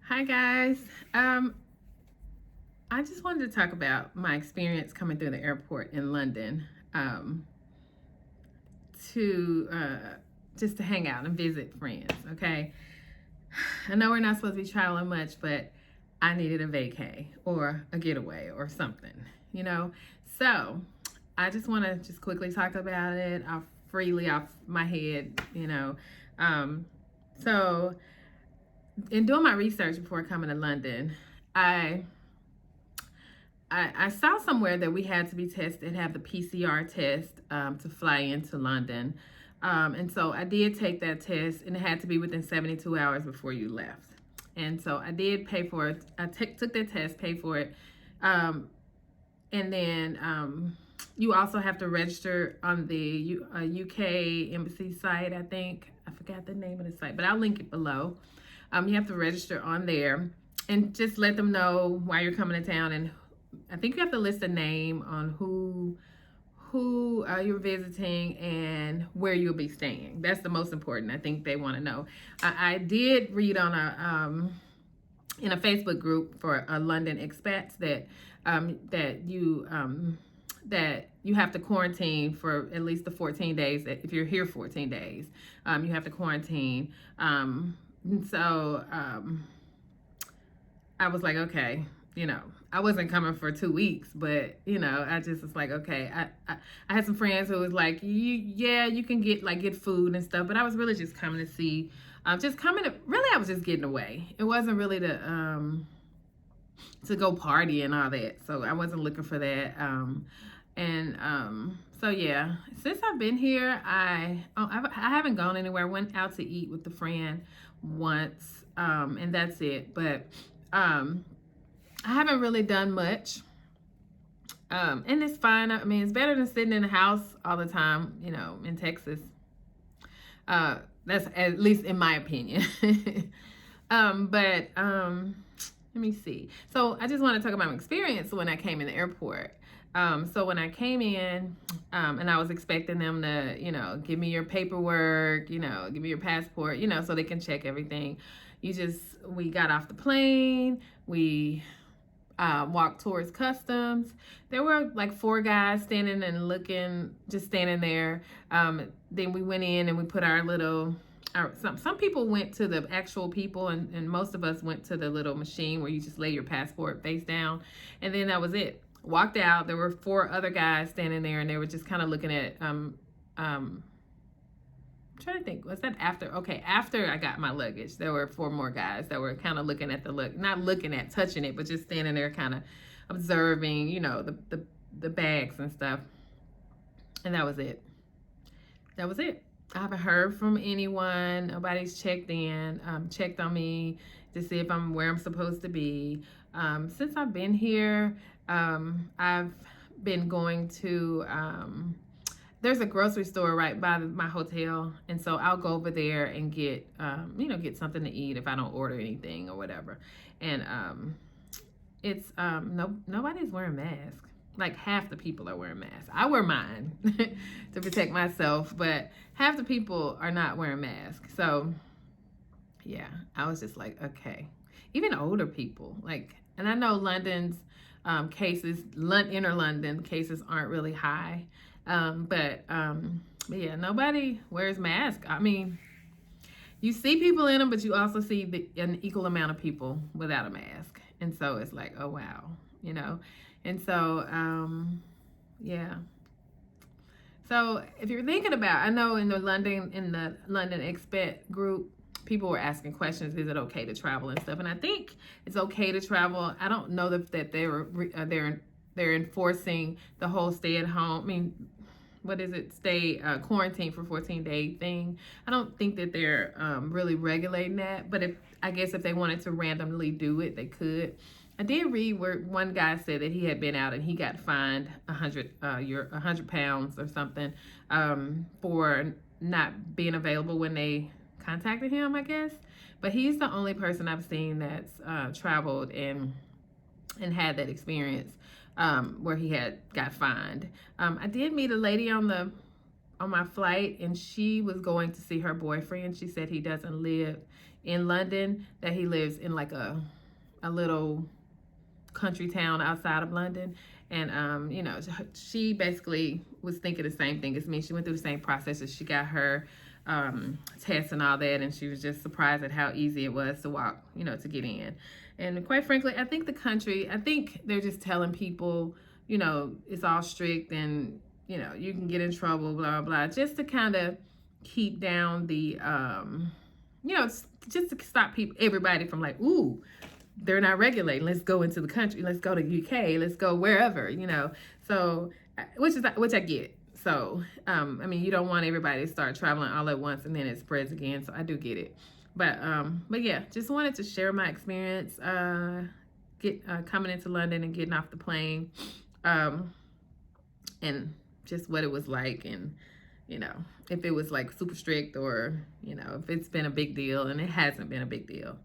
Hi guys. Um, I just wanted to talk about my experience coming through the airport in London um, to just to hang out and visit friends. Okay, I know we're not supposed to be traveling much, but I needed a vacay or a getaway or something, you know. So I just want to just quickly talk about it off freely off my head. Um, so in doing my research before coming to London, I I saw somewhere that we had to be tested, have the PCR test to fly into London. And so I did take that test, and it had to be within 72 hours before you left. And so I did pay for it. Took that test, paid for it. Um, and then you also have to register on the UK embassy site, I think. I forgot the name of the site, but I'll link it below. You have to register on there and just let them know why you're coming to town, and I think you have to list a name on who you're visiting and where you'll be staying. That's the most important. I think they want to know. I did read on a in a Facebook group for London expats that you have to quarantine for at least the 14 days. If you're here 14 days, you have to quarantine. So I was like, okay, I wasn't coming for 2 weeks, but I just was like, okay. I had some friends who was like, you can get food and stuff, but I was really just coming to see, really, I was just getting away. It wasn't really to go party and all that, so I wasn't looking for that. So yeah, since I've been here, I haven't gone anywhere. I went out to eat with a friend once, and that's it. But I haven't really done much. And it's fine. I mean, it's better than sitting in the house all the time, in Texas. That's at least in my opinion. But let me see. So I just want to talk about my experience when I came in the airport. So when I came in, and I was expecting them to, give me your paperwork, give me your passport, so they can check everything. We got off the plane. We walked towards customs. There were like 4 guys standing and looking, just standing there. Then we went in and we put our little, some people went to the actual people, and most of us went to the little machine where you just lay your passport face down. And then that was it. Walked out. There were 4 other guys standing there, and they were just kind of looking at, I'm trying to think, was that after? Okay, after I got my luggage, there were 4 more guys that were kind of looking at not looking at touching it, but just standing there kind of observing, the bags and stuff. And that was it. That was it. I haven't heard from anyone. Nobody's checked on me to see if I'm where I'm supposed to be. Since I've been here, I've been going to, there's a grocery store right by my hotel, and so I'll go over there and get something to eat if I don't order anything or whatever. And it's nobody's wearing masks. Like half the people are wearing masks. I wear mine to protect myself, but half the people are not wearing masks. So yeah, I was just like, okay. Even older people, and I know London's inner London cases aren't really high. But yeah, nobody wears masks. I mean, you see people in them, but you also see an equal amount of people without a mask. And so it's like, oh, wow, And so, yeah. So if you're thinking about, I know in the London expat group, people were asking questions. Is it okay to travel and stuff? And I think it's okay to travel. I don't know that they're enforcing the whole stay at home. I mean, what is it? Stay quarantine for 14-day thing. I don't think that they're really regulating that. But I guess if they wanted to randomly do it, they could. I did read where one guy said that he had been out and he got fined 100 pounds or something for not being available when they contacted him, I guess. But he's the only person I've seen that's traveled and had that experience where he got fined. I did meet a lady on the on my flight, and she was going to see her boyfriend. She said he doesn't live in London, that he lives in like a little country town outside of London. And you know, she basically was thinking the same thing as me. She went through the same process as she got her tests and all that, and she was just surprised at how easy it was to walk, you know, to get in. And quite frankly, I think I think they're just telling people, you know, it's all strict and, you know, you can get in trouble, blah, blah, blah, just to kind of keep down the, you know, just to stop everybody from like, ooh, they're not regulating. Let's go into the country. Let's go to UK. Let's go wherever, you know. So, which I get. So, I mean, you don't want everybody to start traveling all at once and then it spreads again. So I do get it. But yeah, just wanted to share my experience coming into London and getting off the plane, and just what it was like, and you know, if it was like super strict or, you know, if it's been a big deal, and it hasn't been a big deal.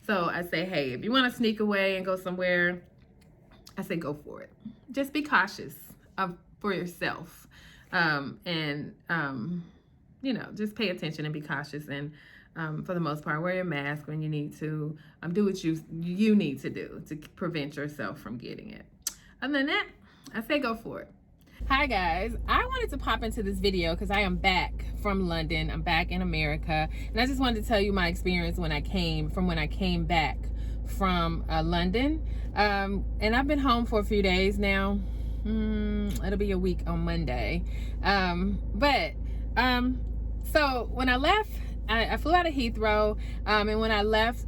So I say, hey, if you want to sneak away and go somewhere, I say go for it. Just be cautious for yourself, and you know, just pay attention and be cautious, and for the most part, wear your mask when you need to. Do what you need to do to prevent yourself from getting it. Other than that, I say go for it. Hi guys, I wanted to pop into this video because I am back from London. I'm back in America, and I just wanted to tell you my experience when I came back from London. And I've been home for a few days now. It'll be a week on Monday. So when I left, I flew out of Heathrow, and when I left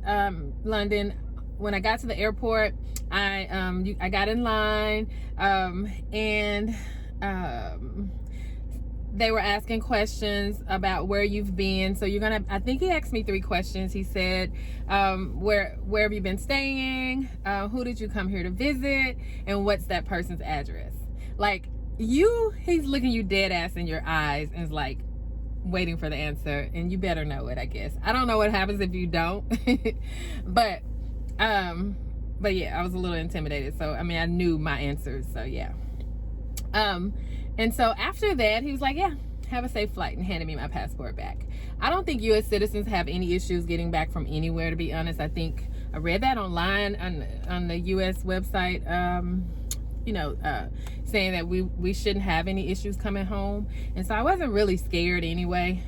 London, when I got to the airport, I got in line, and they were asking questions about where you've been. So I think he asked me 3 questions. He said, where have you been staying? Who did you come here to visit? And what's that person's address? Like, he's looking you dead ass in your eyes and is like waiting for the answer, and you better know it, I guess. I don't know what happens if you don't. But yeah, I was a little intimidated. So, I mean, I knew my answers, so yeah. And so after that, he was like, yeah, have a safe flight, and handed me my passport back. I don't think U.S. citizens have any issues getting back from anywhere, to be honest. I think I read that online on the U.S. website, you know, saying that we shouldn't have any issues coming home. And so I wasn't really scared anyway.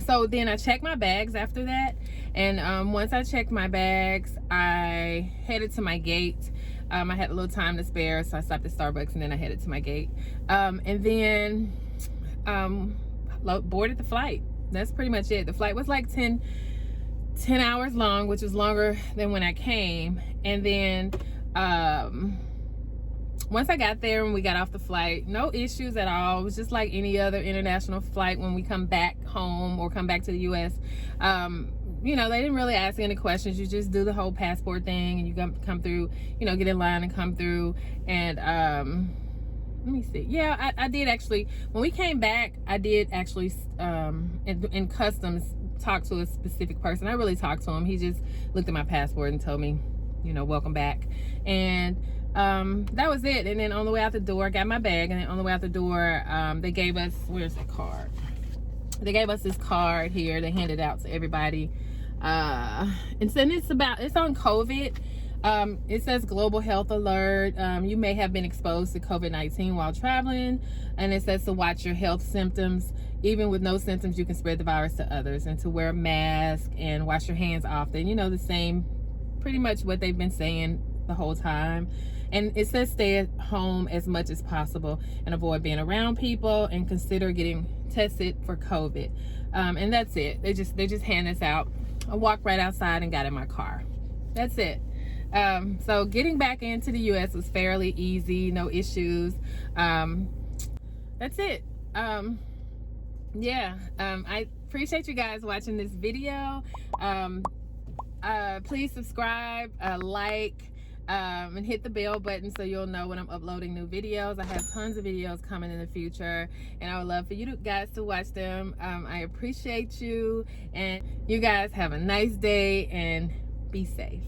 So then I checked my bags after that. And once I checked my bags, I headed to my gate. I had a little time to spare, so I stopped at Starbucks, and then I headed to my gate. And then boarded the flight. That's pretty much it. The flight was like 10 hours long, which was longer than when I came. And then once I got there and we got off the flight, no issues at all. It was just like any other international flight when we come back home or come back to the U.S. You know, they didn't really ask any questions. You just do the whole passport thing, and you come through, you know, get in line and come through. And let me see. Yeah, I did actually, when we came back, I did actually in customs talk to a specific person. I really talked to him. He just looked at my passport and told me, you know, welcome back. And that was it. And then on the way out the door, I got my bag, and then on the way out the door, they gave us, where's the card? They gave us this card here. They handed out to everybody. And so it's on COVID. It says global health alert. You may have been exposed to COVID-19 while traveling. And it says to watch your health symptoms. Even with no symptoms, you can spread the virus to others, and to wear a mask and wash your hands often. You know, the same, pretty much what they've been saying the whole time. And it says stay at home as much as possible and avoid being around people, and consider getting tested for COVID. And that's it. They just hand this out. I walked right outside and got in my car. That's it. So getting back into the U.S. was fairly easy, no issues. That's it. Yeah, I appreciate you guys watching this video. Please subscribe, like, and hit the bell button so you'll know when I'm uploading new videos. I have tons of videos coming in the future, and I would love for you guys to watch them. I appreciate you, and you guys have a nice day and be safe.